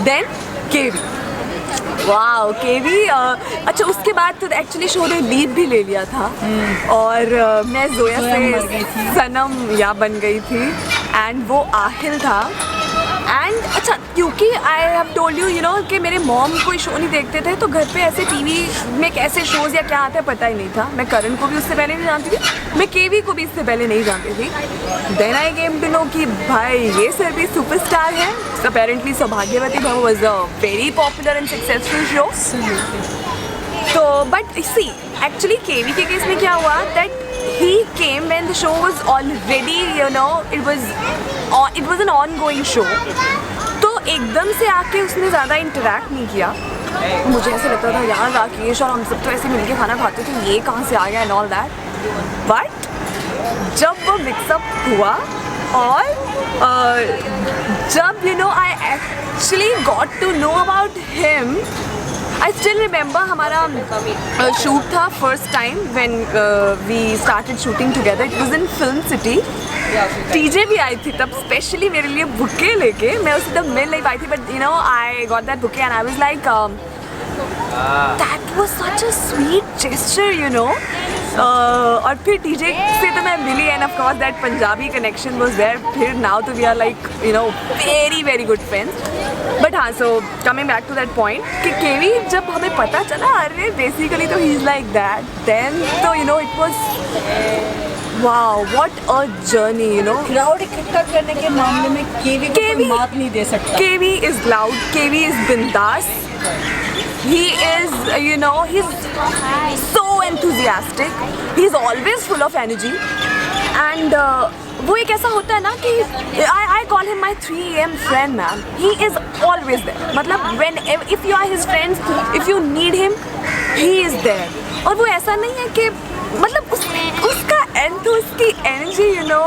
Then केवी, वाह केवी। अच्छा उसके बाद तो एक्चुअली शो ने लीव भी ले लिया था और मैं जोया से सनम या बन गई थी एंड वो आहिल था। एंड अच्छा क्योंकि I have told you know कि मेरे मॉम कोई शो नहीं देखते थे, तो घर पे ऐसे टीवी में कैसे शोज़ या क्या आता है पता ही नहीं था। मैं करण को भी उससे पहले नहीं जानती थी, मैं केवी को भी इससे पहले नहीं जानती थी। Then I came to know कि भाई ये सरबी सुपरस्टार है। Apparently Saubhagyavati Bhava was a very popular and successful show. तो बट सी एक्चुअली केवी के केस में क्या हुआ that he came when the show was already, you know, it was an ongoing show. तो एकदम से आके उसने ज़्यादा इंटरेक्ट नहीं किया। मुझे ऐसे लगता था यार राकेश और हम सब तो ऐसे मिलके खाना खाते थे, ये कहाँ से आ गया एंड ऑल दैट। बट जब वो मिक्सअप हुआ और जब you know I actually got to know about him, I still remember हमारा शूट था first time when we started shooting together. It was in Film City. TJ भी आई थी तब स्पेशली मेरे लिए बुके लेके। मैं उसे तब मिल नहीं पाई थी but you know I got that bouquet and I was like that was such a sweet gesture you know. और फिर टीजे से तो मैं मिली and of course that Punjabi connection was there. फिर नाउ तो we are like you know very good friends. But हाँ so coming back to that point कि केवी जब हमें पता चला अरे बेसिकली तो he is like that, then तो you know it was wow what a journey you know. Crowd इकट्ठा करने के मामले में केवी को कोई मात नहीं दे सकता। केवी इज लाउड, केवी इज बिंदास, he is you know he's so enthusiastic, he's always full of energy and वो एक ऐसा होता है ना कि I call him my 3 AM friend man. He is always there. मतलब when if you are his friends, if you need him, he is there. और वो ऐसा नहीं है कि मतलब उसका उसकी एनर्जी यू नो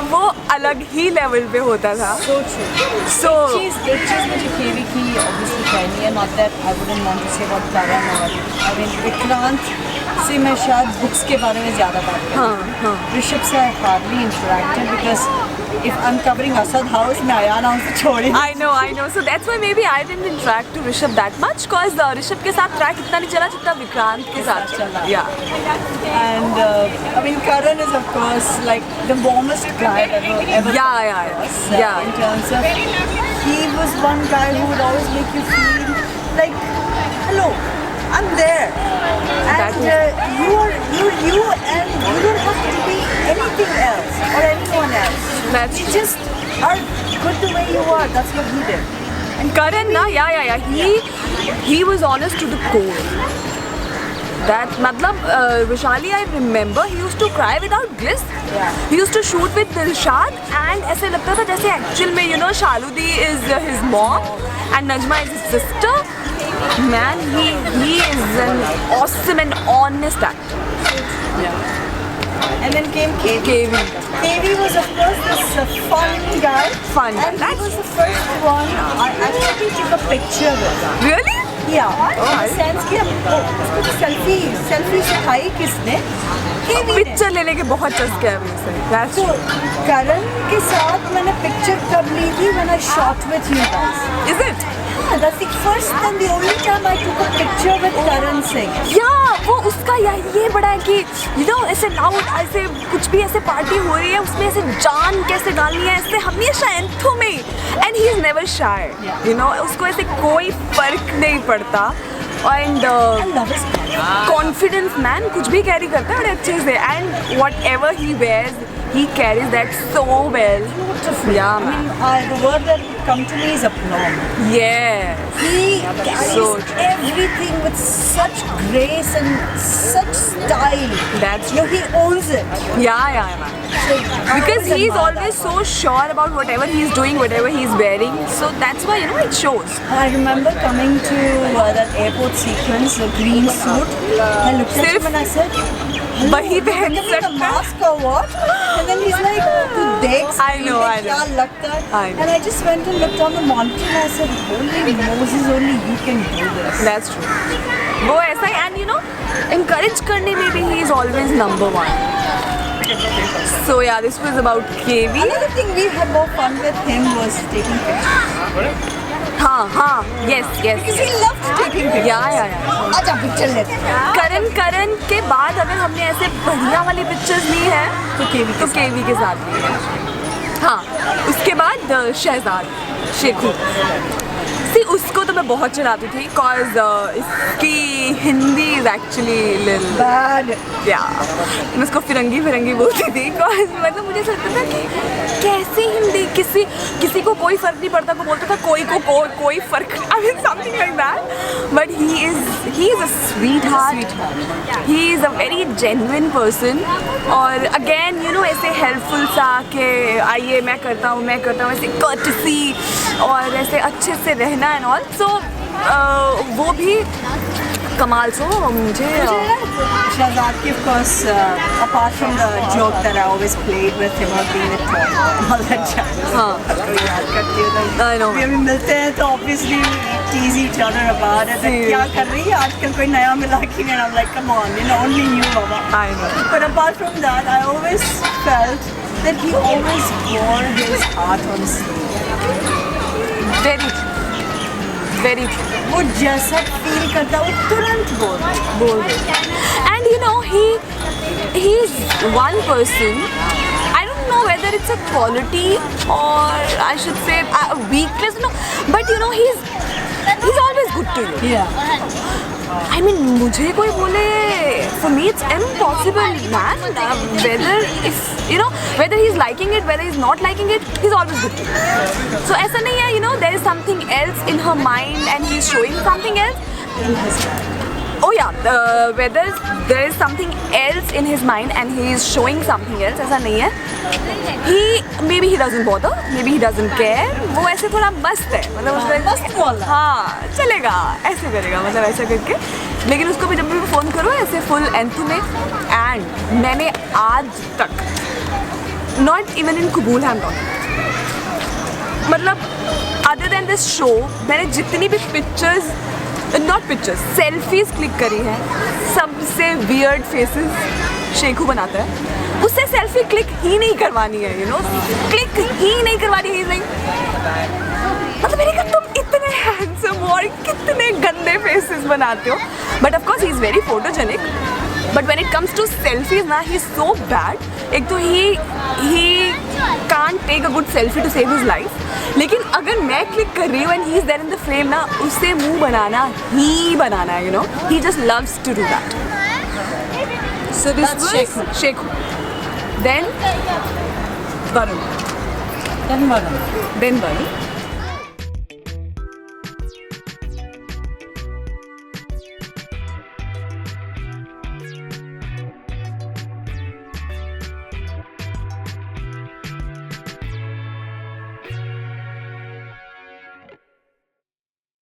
वो अलग ही लेवल पे होता था। So एक चीज़ मुझे केवी की obviously कहनी है, not that I wouldn't want to say about Karan और I mean विक्रांत से मैं शायद बुक्स के बारे में ज़्यादा बात करूँ। ऋषभ से I hardly interacted because if I'm covering Asad house मैं आया ना उसे छोड़ी। I know so that's why maybe I didn't interact to Rishabh that much cause Rishabh के साथ ट्रैक इतना नहीं चला जितना विक्रांत के साथ चला। Yeah. And I mean Karan is of course like the warmest guy ever. Yeah. In terms of he was one guy who would always make you feel like hello, I'm there. And you and you don't have to be anything else or anyone else. You just are good the way you are. That's what he did. And Karan na yeah he was honest to the core. That matlab Vishali I remember he used to cry without bliss. Yeah. He used to shoot with Dilshad and ऐसे लगता था जैसे actual में you know Shaludi is his mom and Najma is his sister. Man, he is an awesome and honest actor. Yeah. And then came KV. KV was of course this fun guy. Fun. And he was the first one. I actually took a picture with him. Really? Yeah. In the sense कि उसको तो selfie से खाई किसने? KV ने. Picture लेने के बहुत चस्के हैं मुझसे। तो करण के साथ मैंने पिक्चर कब ली थी when I shot with you guys. Is it? Yeah, that's the first and the only time I took a picture with Karan Singh. Yeah, वो उसका ये बड़ा है कि you know ऐसे लाउड ऐसे कुछ भी ऐसे पार्टी हो रही है उसमें ऐसे जान कैसे डालनी है ऐसे हमेशा एंथो में and he is never shy. You know उसको ऐसे कोई फर्क नहीं पड़ता and confidence man कुछ भी कैरी करता है बड़े अच्छे से and whatever he wears he carries that so well. Beautiful. Yeah, I mean, the word that would come to me is aplomb. Yes. He carries everything with such grace and such style. That's he owns it. Yeah, man. So, Because he's always so sure about whatever he's doing, whatever he's wearing. So that's why, you know, it shows. I remember coming to that airport sequence, the green suit. I looked at him and I said, वही पहन the सकता mask or what? And then he's like, तू देख I know. क्या लगता है? I know. And I just went and looked on the monitor and I said, holy Moses, only you can do this. That's true. वो ऐसा ही and you know, encourage करने में भी he is always number one. So yeah, this was about KV. Another thing we had more fun with him was taking pictures. हाँ, yes. Because he loved taking pictures. Yeah. अच्छा picture लेते हैं। करण के बाद अगर हमने ऐसे बढ़िया वाली पिक्चर्स ली है तो केवी के साथ ली है। हाँ, उसके बाद शहजाद शेखू। सी उसको तो मैं बहुत चढ़ाती थी कॉज इसकी हिंदी इज एक्चुअली Bad. मैं उसको फिरंगी बोलती थी कॉज मतलब मुझे ऐसा लगता था कि कैसे हिंदी किसी को कोई फर्क नहीं पड़ता को बोलता था कोई फर्क I mean something like that but he is a sweet heart he is a very genuine person और अगेन यू नो ऐसे हेल्पफुल सा के आइए मैं करता हूँ ऐसे कर्टसी और ऐसे अच्छे से रहना एंड ऑल सो वो भी कमाल सो मुझे शहजाद की of course apart from the joke that I always played with him or being with him all that jazz हाँ तो याद करती हूँ I know. अभी मिलते हैं तो obviously tease each other about it like, क्या कर रही है आजकल कोई नया मिला कि नहीं I'm like come on you know only you Baba I know. but apart from that I always felt that he always wore his heart on sleeve very true वो जैसा फील करता है वो तुरंत बोल दे and you know he is one person I don't know whether it's a quality or I should say a weakness no but you know he's always good to you yeah I mean मुझे कोई बोले for me it's impossible man whether if you know whether he's liking it whether he's not liking it he's always good to you so ऐसा नहीं है you know there is something else in her mind and he's showing something else oh yeah whether there is something else in his mind and he is showing something else ऐसा नहीं है maybe he doesn't bother maybe he doesn't care वो ऐसे थोड़ा मस्त है मतलब उसका मस्त वाला हाँ चलेगा ऐसे करेगा मतलब ऐसा करके लेकिन उसको भी जब भी फ़ोन करो ऐसे फुल एंथू में एंड मैंने आज तक नॉट इवन इन कबूल है मतलब अदर देन दिस शो मैंने जितनी भी pictures not pictures selfies click करी हैं सबसे वियर्ड फेसेस शेखू बनाता है उससे सेल्फी क्लिक ही नहीं करवानी है यू नो क्लिक ही नहीं करवानी है लाइक मतलब मैंने कहा तुम इतने हैंडसम और कितने गंदे फेसेस बनाते हो but of course he is very photogenic but when it comes to selfies ना ही इज़ सो बैड एक तो he can't take a good selfie to save his life लेकिन अगर मैं क्लिक कर रही हूँ and he is there in the frame ना उससे मुंह बनाना है you know he just loves to do that so this Shekhu then Varun